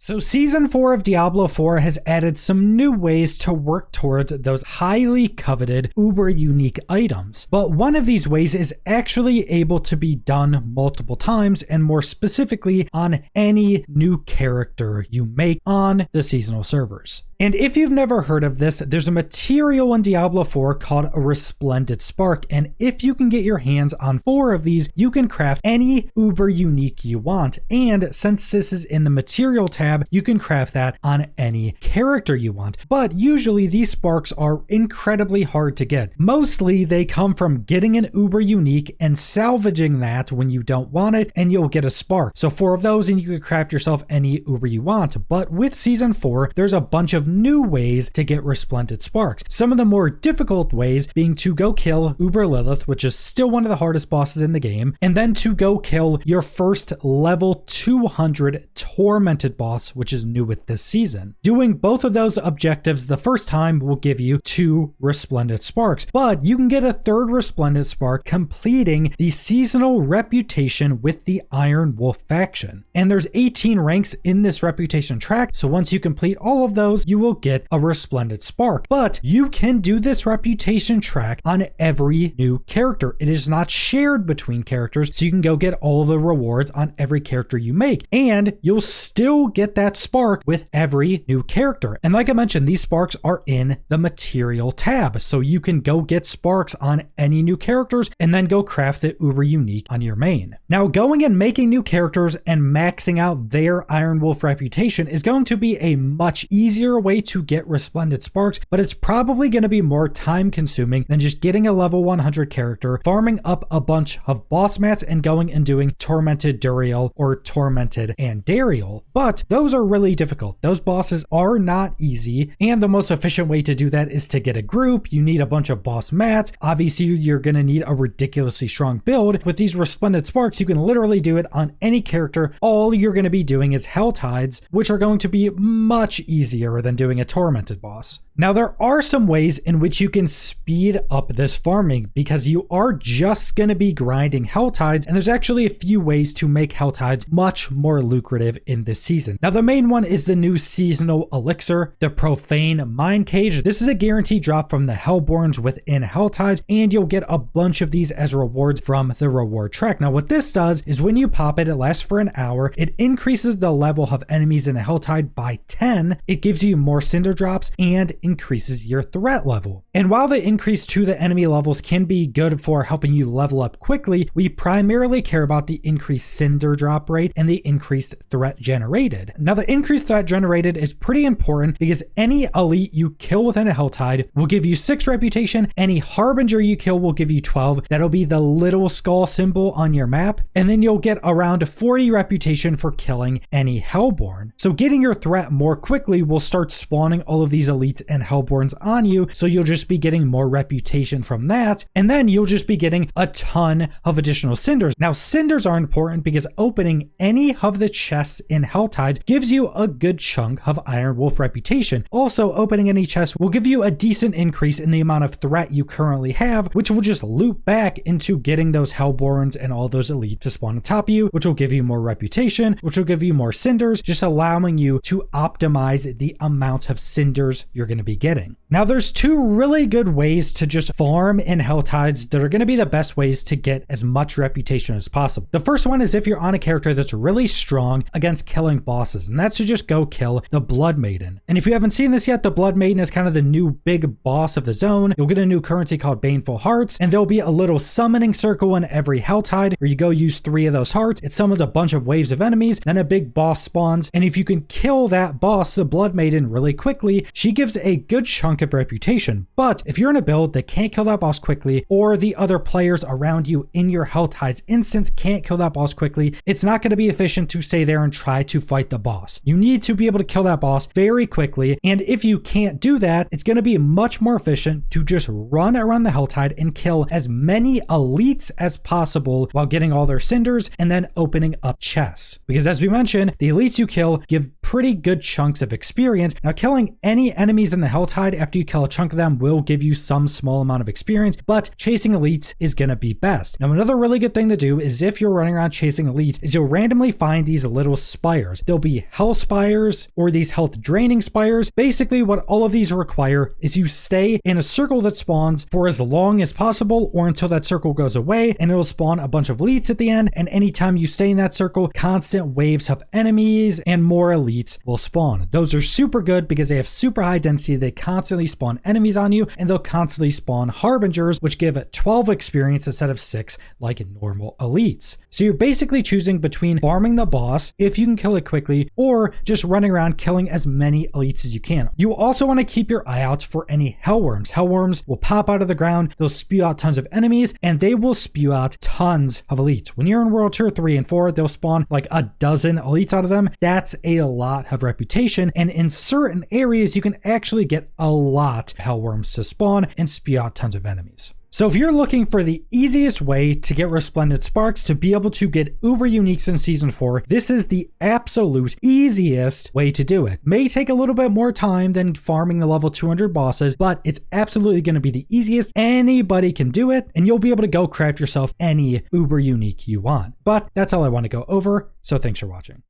So Season 4 of Diablo 4 has added some new ways to work towards those highly coveted, uber unique items. But one of these ways is actually able to be done multiple times, and more specifically on any new character you make on the seasonal servers. And if you've never heard of this, there's a material in Diablo 4 called a Resplendent Spark, and if you can get your hands on 4 of these, you can craft any uber unique you want. And since this is in the material tab, you can craft that on any character you want. But usually these sparks are incredibly hard to get. Mostly they come from getting an uber unique and salvaging that when you don't want it, and you'll get a spark. So 4 of those and you can craft yourself any uber you want. But with Season 4, there's a bunch of new ways to get Resplendent Sparks. Some of the more difficult ways being to go kill Uber Lilith, which is still one of the hardest bosses in the game, and then to go kill your first level 200 tormented boss, which is new with this season. Doing both of those objectives the first time will give you 2 Resplendent Sparks, but you can get a 3rd Resplendent Spark completing the seasonal reputation with the Iron Wolf faction. And there's 18 ranks in this reputation track, so once you complete all of those, you will get a Resplendent Spark. But you can do this reputation track on every new character. It is not shared between characters, so you can go get all the rewards on every character you make, and you'll still get that spark with every new character. And like I mentioned, these sparks are in the material tab, so you can go get sparks on any new characters and then go craft the uber unique on your main. Now, going and making new characters and maxing out their Iron Wolf reputation is going to be a much easier way to get Resplendent Sparks, but it's probably going to be more time consuming than just getting a level 100 character, farming up a bunch of boss mats and going and doing Tormented Duriel or Tormented Andariel. But those are really difficult. Those bosses are not easy, and the most efficient way to do that is to get a group. You need a bunch of boss mats. Obviously, you're going to need a ridiculously strong build. With these Resplendent Sparks, you can literally do it on any character. All you're going to be doing is Hell Tides, which are going to be much easier than doing a tormented boss. Now, there are some ways in which you can speed up this farming because you are just going to be grinding Hell Tides, and there's actually a few ways to make Hell Tides much more lucrative in this season. Now, the main one is the new seasonal elixir, the Profane Mind Cage. This is a guaranteed drop from the Hellborns within Hell Tides, and you'll get a bunch of these as rewards from the reward track. Now, what this does is when you pop it, it lasts for an hour. It increases the level of enemies in a Hell Tide by 10. It gives you more cinder drops and increases your threat level. And while the increase to the enemy levels can be good for helping you level up quickly, we primarily care about the increased cinder drop rate and the increased threat generated. Now, the increased threat generated is pretty important because any elite you kill within a Hell Tide will give you 6 reputation. Any Harbinger you kill will give you 12. That'll be the little skull symbol on your map. And then you'll get around 40 reputation for killing any Hellborn. So getting your threat more quickly will start spawning all of these elites and Hellborns on you, so you'll just be getting more reputation from that, and then you'll just be getting a ton of additional cinders. Now, cinders are important because opening any of the chests in Hell Tides gives you a good chunk of Iron Wolf reputation. Also, opening any chest will give you a decent increase in the amount of threat you currently have, which will just loop back into getting those Hellborns and all those elites to spawn on top of you, which will give you more reputation, which will give you more cinders, just allowing you to optimize the amount of cinders you're going to be getting. Now, there's 2 really good ways to just farm in Hell Tides that are going to be the best ways to get as much reputation as possible. The first one is if you're on a character that's really strong against killing bosses, and that's to just go kill the Blood Maiden. And if you haven't seen this yet, the Blood Maiden is kind of the new big boss of the zone. You'll get a new currency called Baneful Hearts, and there'll be a little summoning circle in every Hell Tide where you go use 3 of those hearts. It summons a bunch of waves of enemies, then a big boss spawns, and if you can kill that boss, the Blood Maiden, really quickly, she gives a good chunk of reputation. But if you're in a build that can't kill that boss quickly, or the other players around you in your Hell Tides instance can't kill that boss quickly, it's not going to be efficient to stay there and try to fight the boss. You need to be able to kill that boss very quickly, and if you can't do that, it's going to be much more efficient to just run around the Hell Tide and kill as many elites as possible while getting all their cinders and then opening up chests. Because as we mentioned, the elites you kill give pretty good chunks of experience. Now, killing any enemies in the Hell Tide after you kill a chunk of them will give you some small amount of experience, but chasing elites is going to be best. Now, another really good thing to do is if you're running around chasing elites is you'll randomly find these little spires. There'll be health spires or these health draining spires. Basically, what all of these require is you stay in a circle that spawns for as long as possible or until that circle goes away, and it'll spawn a bunch of elites at the end. And anytime you stay in that circle, constant waves of enemies and more elites will spawn. Those are super good because they have super high density. They constantly spawn enemies on you, and they'll constantly spawn harbingers, which give it 12 experience instead of 6 like normal elites. So you're basically choosing between farming the boss, if you can kill it quickly, or just running around killing as many elites as you can. You also want to keep your eye out for any hellworms. Hellworms will pop out of the ground, they'll spew out tons of enemies, and they will spew out tons of elites. When you're in World Tier 3 and 4, they'll spawn like a dozen elites out of them. That's a lot of reputation, and in certain areas, you can actually get a lot of hellworms to spawn and spew out tons of enemies. So if you're looking for the easiest way to get Resplendent Sparks to be able to get uber uniques in Season 4, this is the absolute easiest way to do it. May take a little bit more time than farming the level 200 bosses, but it's absolutely going to be the easiest. Anybody can do it, and you'll be able to go craft yourself any uber unique you want. But that's all I want to go over, so thanks for watching.